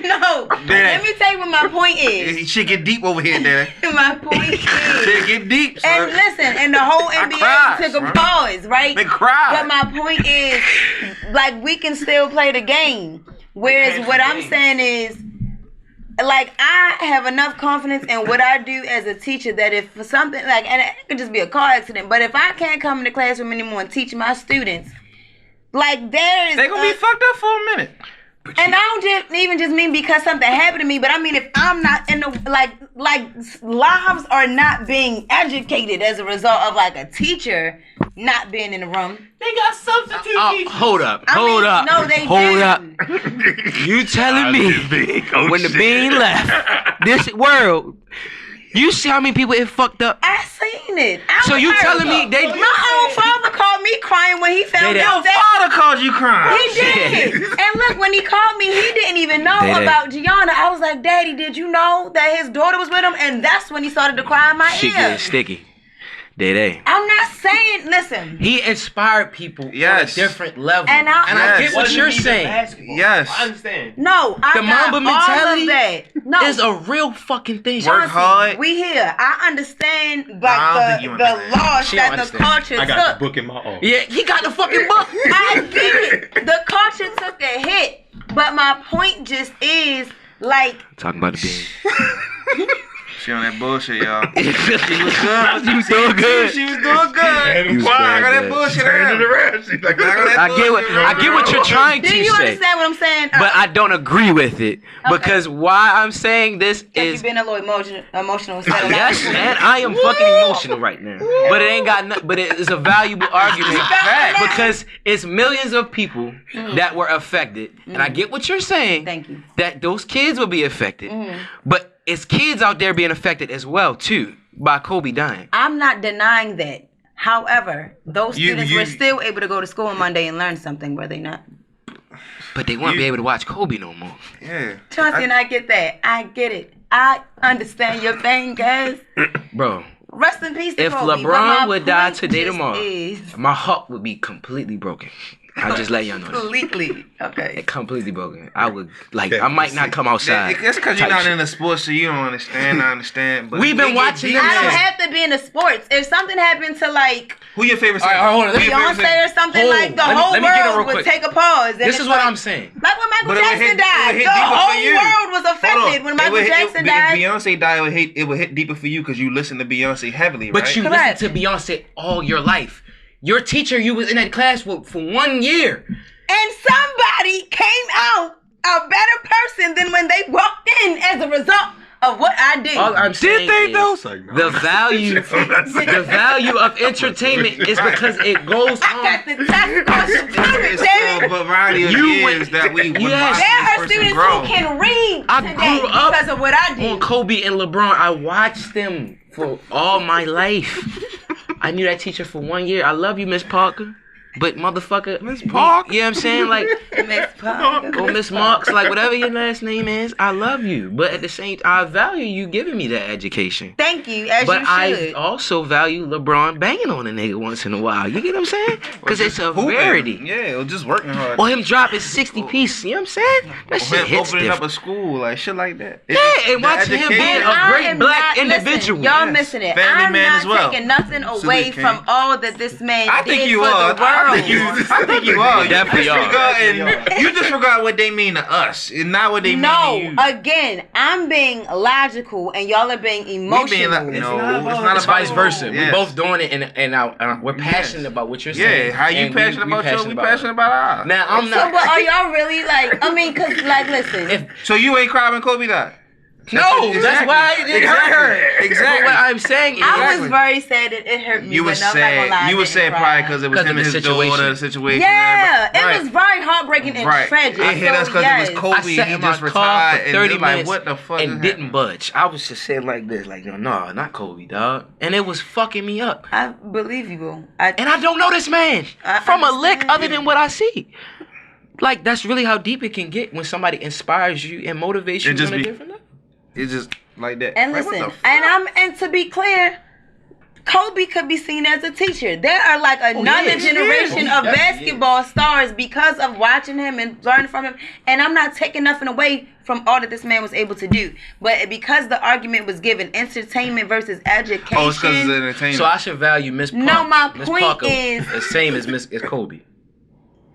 No. Let me tell you what my point is. Shit get deep over here, Daddy. My point is. Shit get deep, son. And listen, and the whole NBA cried, took a son. pause, right? They cried. But my point is, like, we can still play the game. Whereas what I'm saying is, like, I have enough confidence in what I do as a teacher that if for something, like, and it could just be a car accident, but if I can't come in the classroom anymore and teach my students, like, there is... They gonna be fucked up for a minute. And I don't just mean because something happened to me, but I mean if I'm not in the like lives are not being educated as a result of like a teacher not being in the room. They got substitute teachers. Hold up. No, they didn't. You telling me when the bean left this world, you see how many people it fucked up? I seen it. So you telling me they... My own father called me crying when he found out that... Father called you crying. He did. And look, when he called me, he didn't even know about Gianna. I was like, Daddy, did you know that his daughter was with him? And that's when he started to cry in my Shit ear. getting sticky. They. I'm not saying, listen. He inspired people on a different level. And I get what you're saying. Yes. I understand. No, I The got Mamba mentality all of that. No. is a real fucking thing. Work hard. We here. I understand I don't like think you the understand. loss She that don't the understand. culture I got took. the book in my office. Yeah, he got the fucking book. I get it. The culture took a hit. But my point just is like Talking about the bean. She on that bullshit, y'all. She was good. She was doing good. You was Why? I got that good. bullshit around. I get what you're trying do to you say. understand what I'm saying? But I don't agree with it. Because why I'm saying this Have is... you been a little emotional instead of Yes, man, I am fucking emotional right now. But it ain't got nothing. But it is a valuable argument because it's millions of people that were affected, and I get what you're saying. Thank you. That those kids will be affected, but it's kids out there being affected as well too by Kobe dying. I'm not denying that. However, those students were still able to go to school on Monday and learn something, were they not? But they won't be able to watch Kobe no more. Yeah. Chauncey and I get that. I get it. I understand your pain, guys. Bro, Rest in peace to if Kobe. LeBron would die point today just tomorrow, is my heart would be completely broken. I'll just let y'all know that. completely okay. Completely broken. I would I might not come outside. That's because you're type not shit. in the sports, so you don't understand. I understand. But We've been watching them. I don't have to be in the sports. If something happened to like Who your favorite All singer? right, hold on. Let me- Beyonce or something, Hold. like the Let me- whole let me get it real world would quick. take a pause. And This it's is what like- I'm saying. Like when Michael But it would Jackson hit died, deeper the for whole you. world was Hold affected on. when Michael Jackson died. If Beyonce died, it would hit deeper for you because you listen to Beyonce heavily, But right? you Correct. listened to Beyonce all your life. Your teacher, you was in that class for 1 year. And somebody came out a better person than when they walked in as a result of what I did. All I'm saying they though? is the value of entertainment is because it goes I on. got the task question. It's a variety of years that we would Yes. watch There are this person students grow. who can read I today grew up because of what I on did. Kobe and LeBron. I watched them for all my life. I knew that teacher for 1 year. I love you, Miss Parker. But motherfucker, Miss Park. You know what I'm saying? Like, Miss Park. or Miss Marks, like whatever your last name is, I love you. But at the same time, I value you giving me that education. Thank you, as But you I should. also value LeBron banging on a nigga once in a while. You get what I'm saying? Because it's a Hooping. rarity. Yeah, or just working hard. Or him dropping 60 piece. You know what I'm saying? That Or shit him hits opening different. up a school, like shit like that. Yeah, and watching him being And a I great am black not- individual. Listen, y'all Yes. missing it. Family I'm man not as well. taking nothing away Salute, King. from all that this man I did think you for are. the world. I think you are. You Definitely are. You disregard what they mean to us, and not what they mean to No, you. again, I'm being logical and y'all are being emotional. No, it's not It's about vice versa. Yes. We're both doing it, and we're passionate about what you're Yeah, saying. how you and passionate we about yours, we about passionate it. about ours. Now I'm So, not. but are y'all really like? I mean, cause like, listen. So you ain't crying when Kobe died? No, that's why it hurt her. Exactly. But what I'm saying is, I was very sad that it hurt me. You but was no, I'm not gonna lie, sad. I You was didn't sad cry. probably because it was 'Cause him of and the his situation. daughter, the situation. Yeah, Right. it was very heartbreaking and Right. tragic. It hit us because yes. it was Kobe. I sat He in my just car retired for and 30 they're like, minutes what the fuck? and is didn't happening? budge. I was just saying like this, like, no, not Kobe, dog. And it was fucking me up. I believe you, bro. And I don't know this man I from a lick understand. other than what I see. Like, that's really how deep it can get when somebody inspires you and motivates you It just on a be- different level. It's just like that. And Like, what listen, the fuck? and to be clear, Kobe could be seen as a teacher. There are like another is. generation Oh, of yes, he basketball stars because of watching him and learning from him. And I'm not taking nothing away from all that this man was able to do. But because the argument was given entertainment versus education. Oh, it's because it's entertainment. So I should value Miss Parker. No, my Miss point Parker is- the same as as Kobe.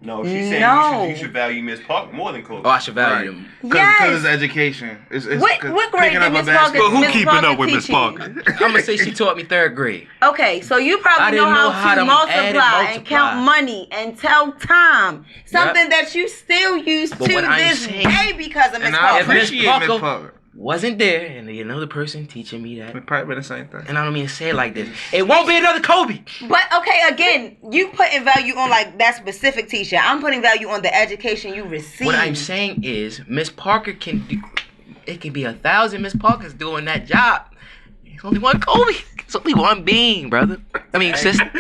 No, she's saying No. you should value Miss Park more than Kobe. Oh, I should value Right. him. Because Yes. it's education. It's What 'cause grade picking did up a Miss basketball. Parker? But who Miss keeping Parker up with Miss teaching? Parker? I'm gonna say she taught me 3rd grade. Okay, so you I probably know didn't know how how to to multiply, add and and multiply. count money and tell time. Something that you still use But to what I'm this saying- day because of Miss And I Parker. If Miss appreciate Miss Parker- Parker. Wasn't there, and another person teaching me that. It probably been the same thing. And I don't mean to say it like this. It won't be another Kobe. But okay, again, you putting value on like that specific teacher. I'm putting value on the education you receive. What I'm saying is, Miss Parker can do. It can be 1,000 Miss Parkers doing that job. It's only one Kobe. It's only one being, brother. I mean, sister.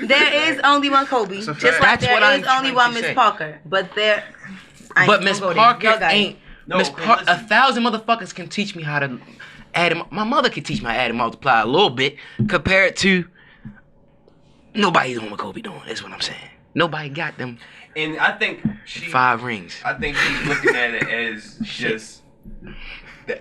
There is only one Kobe, That's a just fact. like That's what there I'm is only trying one to Miss say. Parker. But there. But Miss Parker ain't. No, Miss okay, Parker. listen. 1,000 motherfuckers can teach me how to add. My mother can teach me how to add and multiply a little bit compared to nobody's doing what Kobe doing. That's what I'm saying. Nobody got them And I think she 5 rings. I think she's looking at it as just the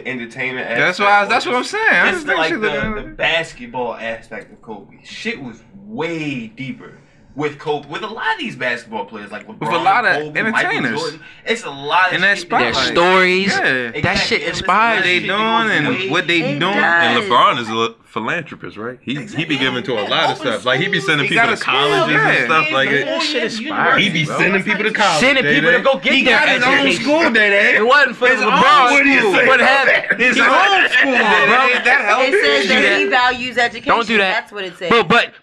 entertainment aspect. That's what I'm saying. I It's just think like she looking at the it. basketball aspect of Kobe. Shit was way deeper with Kobe. With a lot of these basketball players, like LeBron, With a lot of Kobe, Michael entertainers. Jordan, it's a lot of In that shit spotlight. Their Like, stories. yeah. That Exactly. shit And inspires What they shit you. doing goes and way- what they It doing. does. And LeBron is a philanthropist, right? He be giving to a lot of stuff. Like he be sending He people got to a school, colleges yeah. and stuff like That it. shit inspires He be me, bro. sending people to college. Sending people to go get He their got his own education. school, Day. It wasn't for His own LeBron. school. What happened? His He own went- school, bro. That helps. It says Do that that. he values education. Don't do that. That's what it says.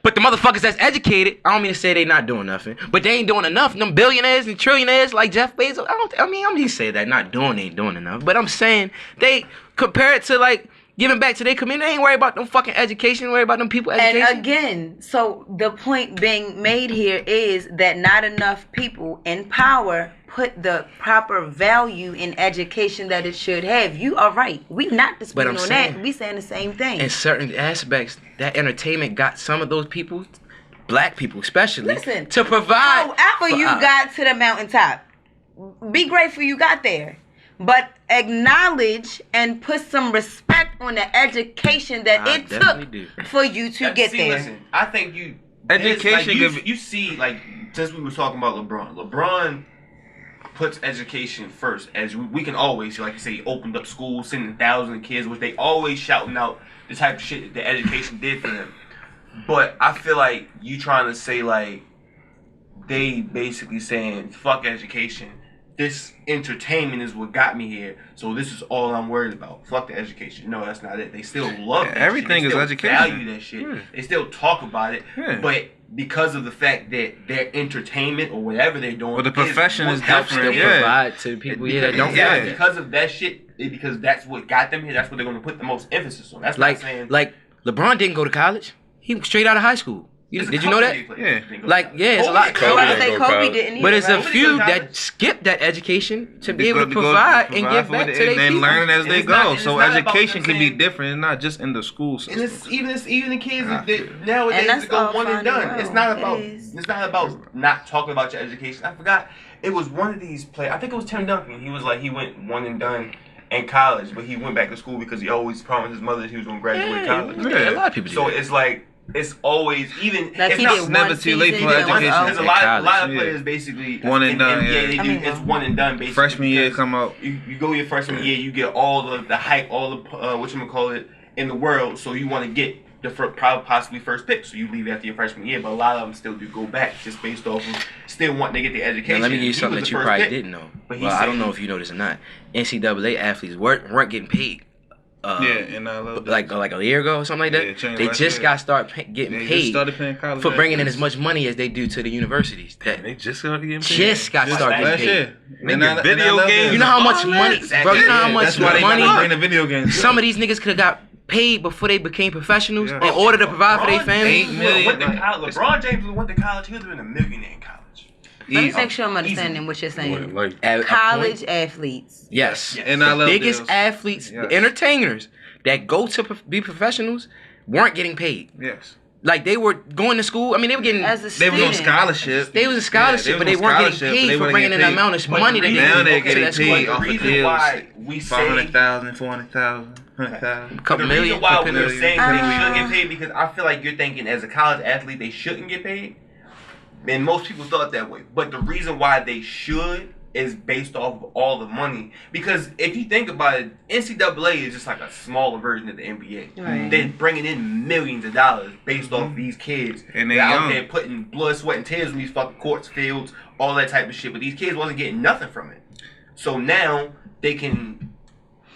But the motherfuckers that's educated, I don't mean to say they not doing nothing, but they ain't doing enough. Them billionaires and trillionaires like Jeff Bezos, I mean to say that not doing ain't doing enough. But I'm saying they compare it to like giving back to their community. They ain't worried about them fucking education, worried about them people education. And again, so the point being made here is that not enough people in power put the proper value in education that it should have. You are right. We not disputing I'm on saying- that. We saying the same thing. in certain aspects, that entertainment got some of those people, black people especially, Listen, to provide. however for you us. got to the mountaintop, be grateful you got there. But acknowledge and put some respect on the education that I it definitely took do. for you to get See, there. Listen, I think you Education Like, give- you see, like since we were talking about LeBron. LeBron puts education first, as we can always, like you say, he opened up schools, sending thousands of kids, which they always shouting out the type of shit that education did for them. But I feel like you trying to say like they basically saying fuck education. This entertainment is what got me here, so this is all I'm worried about. Fuck the education. No, that's not it. They still love that everything shit. is They still education. value that shit. Yeah. They still talk about it, Yeah. but because of the fact that their entertainment or whatever they're doing, Well, the profession what is helps different, Still them. yeah. provide to people Because, that don't yeah. got it. because of that shit, because that's what got them here. That's what they're going to put the most emphasis on. That's Like not saying LeBron didn't go to college. He was straight out of high school. Did you know that? Yeah. Like, yeah, it's a lot. So I say Kobe Kobe didn't. But either, it's a right? few that skip that education to be able to provide and give back to their and people. learn as they it's go. not- and So it's not about education them can be saying- different. It's not just in the school And system. it's even the kids I that feel nowadays And that's that go all one fine and and done. well. It's not It about is. not talking about your education. I forgot it was one of these players. I think it was Tim Duncan. He was like he went one and done in college, but he went back to school because he always promised his mother that he was going to graduate college. Yeah, a lot of people do So that. it's like it's always even. Like it's he not did never one too late season, for then one- education. because a In lot college, of yeah. players basically One and in done, NBA, yeah. they I do, mean, it's one and done basically. Freshman year because come out. You go your freshman year, you get all the hype, all the whatchamacallit in the world, so you want to get the possibly first pick, so you leave after your freshman year. But a lot of them still do go back just based off of still wanting to get the education. Now, let me give you He something was that the you first probably pick. didn't know. But he Well, I said don't know he- if you know this or not. NCAA athletes weren't getting paid. And I love like a year ago or something like that. Yeah, it changed They last just year. got getting They just paid started playing college for bringing in athletes. as much money as they do to the universities. They just started getting paid. Just got started getting last paid. year. Nigga, video games. You know how much All money, that. bro? You know how much That's why they money gotta bring the video games. some of these niggas could have got paid before they became professionals Yeah. in order to provide for their LeBron family. James million. went to college. LeBron James went to college. He would have been a millionaire in college. Let me Easy. make sure I'm understanding what you're saying. Like, At a College point- athletes. yes. Yes. And I love Biggest deals. athletes, Yes. the entertainers that go to be professionals weren't getting paid. Yes. Like they were going to school. I mean, they were getting. As a They student. was on scholarship. They was a scholarship, Yeah, but they was weren't on getting scholarship, paid but they for wouldn't bringing get in the paid. amount of money that they Now did they're to getting that school. paid The off of reason deals. why we say 500,000, 400,000, 100,000. Couple the million. reason why couple we're million. saying they shouldn't get paid because I feel like you're thinking as a college athlete they shouldn't get paid, and most people thought that way. But the reason why they should is based off of all the money. Because if you think about it, NCAA is just like a smaller version of the NBA. Right. They're bringing in millions of dollars based off of these kids And that they out young. there putting blood, sweat, and tears in these fucking courts, fields, all that type of shit. But these kids wasn't getting nothing from it. So now they can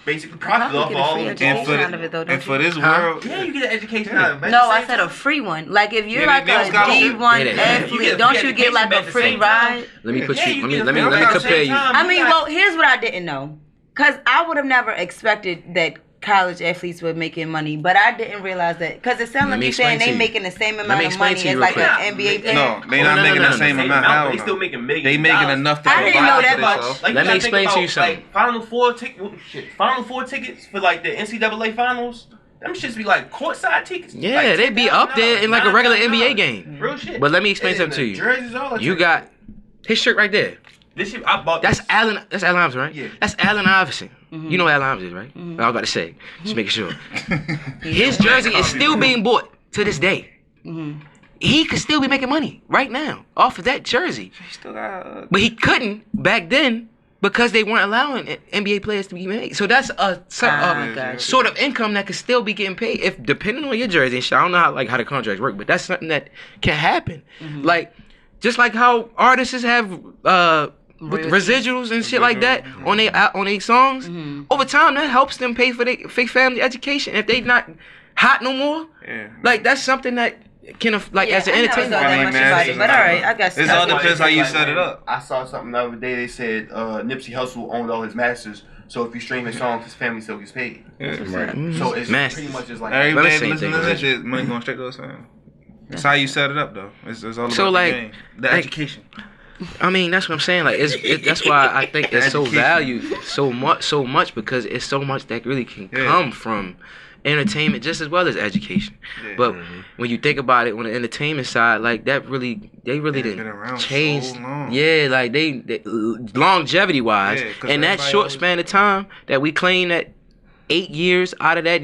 basically profit Probably off get a all free of education out of it, though, don't And for you? this Huh? world, Yeah, you get an education out of it. No, I said a free one. Like if you're Yeah, like they a don't scholarship. D1 Yeah, they- you athlete, get a don't free you get like education a at the free same time. ride? Let me put Yeah, you. you Let me get a let me free let me ride at the compare same you. time. I mean, well, here's what I didn't know. Cause I would have never expected that college athletes were making money, but I didn't realize that. Cause it sounds Let like me you're saying explain to they you. making the same me amount of explain money to you as real like quick. an NBA player. no, they Oh, not no, making no, the no, same no. amount. They Hell still no. making millions. They of making dollars. enough to I didn't provide know for that much. themselves. Like, Let you me gotta think explain to you about, something. Like, Final Four tickets for like the NCAA finals. Them shits be like courtside tickets. Yeah, like they be up there in like a regular NBA game. Real shit. But let me explain And something to the you. Jerseys, all that You shit. got his shirt right there. This shit. I bought. That's this. Allen. That's Allen Iverson, right? Yeah. That's Allen Iverson. Mm-hmm. You know what Allen Iverson is, right? I was about to say. Just making sure. His jersey is still being bought to this day. Mm-hmm. He could still be making money right now off of that jersey, He still got. but he couldn't back then because they weren't allowing NBA players to be made. So that's a gotcha. sort of income that could still be getting paid if depending on your jersey. And shit, I don't know how the contracts work, but that's something that can happen. Like just like how artists have residuals and shit like that on their songs. Over time, that helps them pay for their fake family education. If they not hot no more, Yeah. like that's something that can like as an I never entertainer. thought that I mean, much man, about it's it, but all right, I guess. It's that's all why depends they how you say, set it up. I saw something the other day. They said Nipsey Hussle owned all his masters, so if you stream his songs, his family still gets paid. right. So it's Masters. pretty much just like Everybody same listen thing, to right? that shit, money going straight to us. That's how you set it up, though. It's all about So, the like- game. The like- education. I mean, that's what I'm saying. Like, that's why I think it's so Education. valued so much because it's so much that really can Yeah. come from entertainment just as well as education. Yeah. But when you think about it, on the entertainment side, like they really They've been didn't around change. so long. Yeah, like they longevity wise, Yeah, 'cause in that everybody short always- span of time that we claim that 8 years out of that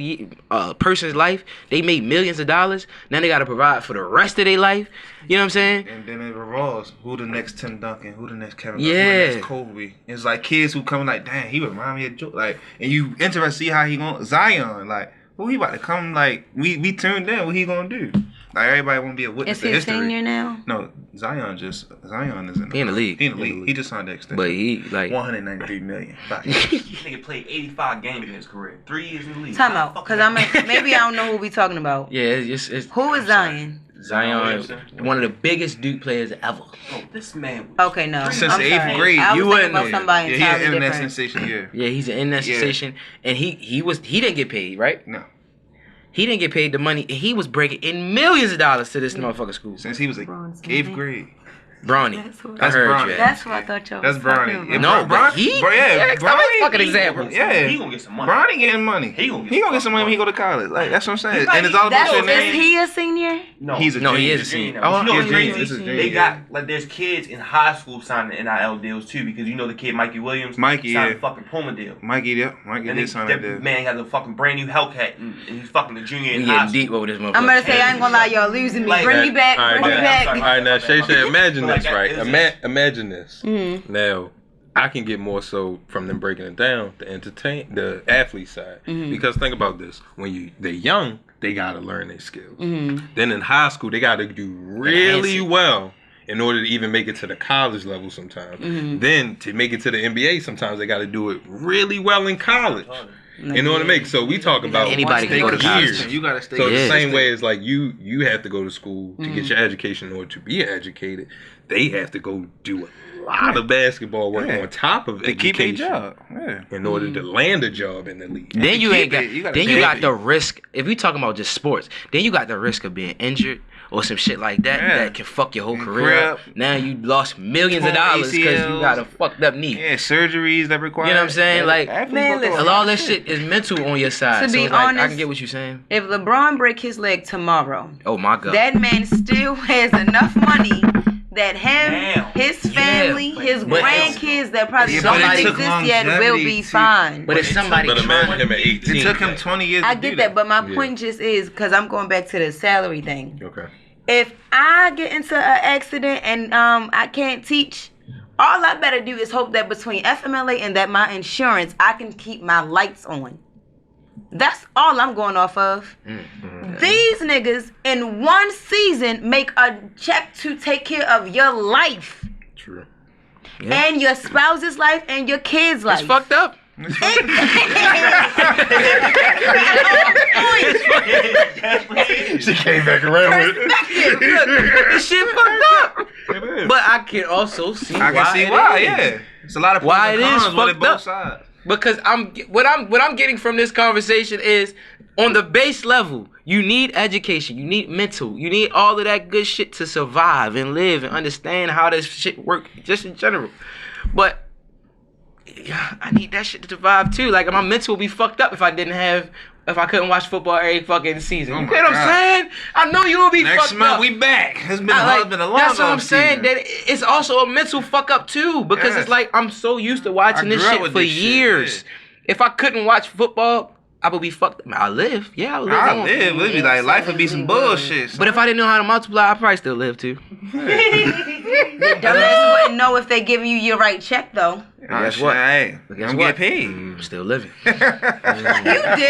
person's life, they made millions of dollars. Now they got to provide for the rest of their life. You know what I'm saying? And then it revolves. Who the next Tim Duncan? Who the next Kevin? Yeah. Who the next Kobe? It's like kids who come like, dang, he remind me of Joe. Like, and you interested to see how he going Zion. Like, who he about to come? Like, we tuned in. What he gonna do? Like, everybody want to be a witness Is to he a history. senior now? No, Zion is in He in the league. He in the league. He just signed the extension. But he like 193 million. Bye. This nigga played 85 games in his career. 3 years in the league. Time out, because maybe I don't know who we talking about. yeah, it's Who is Zion? Zion, one of the biggest Duke players ever. Oh, this man was Okay, no. Since I'm the eighth sorry. grade, I was you thinking wouldn't about know. somebody Yeah, he entirely an internet different. sensation. Yeah. Yeah, he's an internet Yeah. sensation, and he didn't get paid, right? No. He didn't get paid the money. And he was breaking in millions of dollars to this motherfucking school. Since he was like 8th grade. Bronny. I heard Bronny. you. That's what I thought y'all That's was talking Bronny. about. No, but he. Yeah, Bronny. Fucking example. Yeah. He gonna get some money. Bronny getting money. He gonna get some money when he go to college. Like, that's what I'm saying. Like, And it's all about your Is name. he a senior? No, He's a No, he junior. is a senior. Oh, Oh, you know he's what's a junior. crazy? This is junior. They got like there's kids in high school signing NIL deals too because you know the kid Mikey Williams Mikey, signed yeah. a fucking Puma deal. Mikey did And sign that that deal. man has a fucking brand new Hellcat and he's fucking a junior in We high getting school. deep over this motherfucker. I'm gonna say I ain't gonna lie, y'all losing me. Like Bring me back. All right, Bring me now- back. I'm All right, now Shay, imagine Like, this, right? it's- Imagine this. Mm-hmm. Now, I can get more so from them breaking it down, the athlete side. Mm-hmm. Because think about this: when they're young, they gotta learn their skills. Mm-hmm. Then in high school, they gotta do really Enhance it. well in order to even make it to the college level. Sometimes, Mm-hmm. then to make it to the NBA, sometimes they gotta do it really well in college. In order to make, so we talk about Anybody can go to years. college. You gotta stay. So the Yeah. same way as like you have to go to school to get your education in order to be educated, they have to go do a lot of basketball work Yeah. on top of to keep their education job. Yeah. in order to land a job in the league. Then you keep ain't got. it. You gotta Then you keep got it. the risk. If we talking about just sports, then you got the risk of being injured or some shit like that Yeah. that can fuck your whole And career up. crap. Now you lost millions of Torn dollars because you ACLs. got a fucked up knee. Yeah, surgeries that require. You know what I'm saying? Like, athletes man, go through listen. all that shit is mental on your side. To so be it's like, I honest- can get what you're saying. If LeBron break his leg tomorrow, Oh my god. that man still has enough money that him, Damn. his family, but- his but- grandkids that probably Yeah, don't but it exist took yet will longevity be to- fine. but it's somebody. But imagine him at 18. It took him 20 years. I to get do that, but my Yeah. point just is because I'm going back to the salary thing. Okay. If I get into an accident and I can't teach, all I better do is hope that between FMLA and that my insurance, I can keep my lights on. That's all I'm going off of. These niggas in one season make a check to take care of your life True. Yeah. and your spouse's life and your kids' life. It's fucked up. She came back around with This shit fucked up. But I can also see I why can see it why. is. Yeah, it's a lot of pros Why and it is cons with fucked both up. sides. Because what I'm getting from this conversation is on the base level, you need education, you need mental, you need all of that good shit to survive and live and understand how this shit work just in general. But yeah, I need that shit to survive too. Like my mental would be fucked up if I couldn't watch football every fucking season. Oh You my get what I'm God. saying? I know you will be Next fucked month up. we back. It's been, Like, been a long that's what I'm off saying. season. That it's also a mental fuck up too, because Yes. it's like I'm so used to watching I this grew up shit with for this shit, years. If I couldn't watch football, I would be fucked up. I live, yeah, I would live. I on. live. It'd be like life would be some bullshit. But if I didn't know how to multiply, I'd probably still live too. The dumbass wouldn't know if they giving you your right check though. Guess what? Hey, But guess I'm what? get paid. I'm still living. You did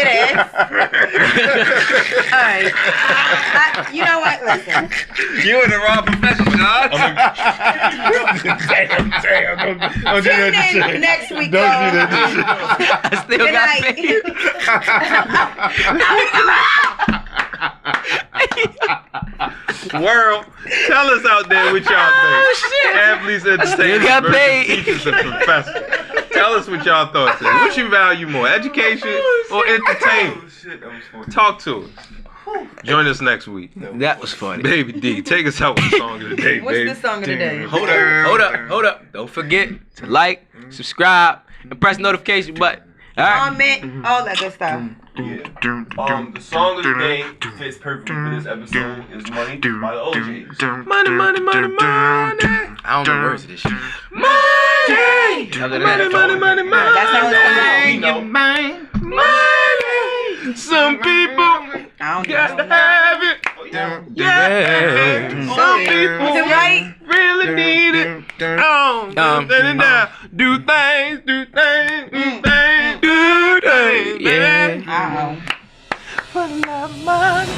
it. Alright. You know what? Listen. You in the wrong profession, dog. Damn. Don't do Tune that to in Shay. next week, Don't y'all. do that to Shay. I still Good got night. paid. World, tell us out there what y'all think. shit. Athletes, entertainers, got versus paid. teachers and professors. Tell us what y'all thoughts is. What you value more, education or entertainment? Talk to us. Join us next week. That was funny. Baby D, take us out with the song of the day, What's baby. the song of the day? Hold up. Don't forget to like, subscribe, and press the notification button. All right. Comment, all that good stuff. The song of the day fits perfectly for this episode is Money by the OJs. Money, money, money, money. I don't know words to this shit. Money, Other than money, that, money, money, money. That's how it's We going. know. Money. Some people I don't got to know. have it. Yeah. Some Is it people right? really need it. Oh, do things, do things, do things, do things, man. yeah. I don't know. For love, money.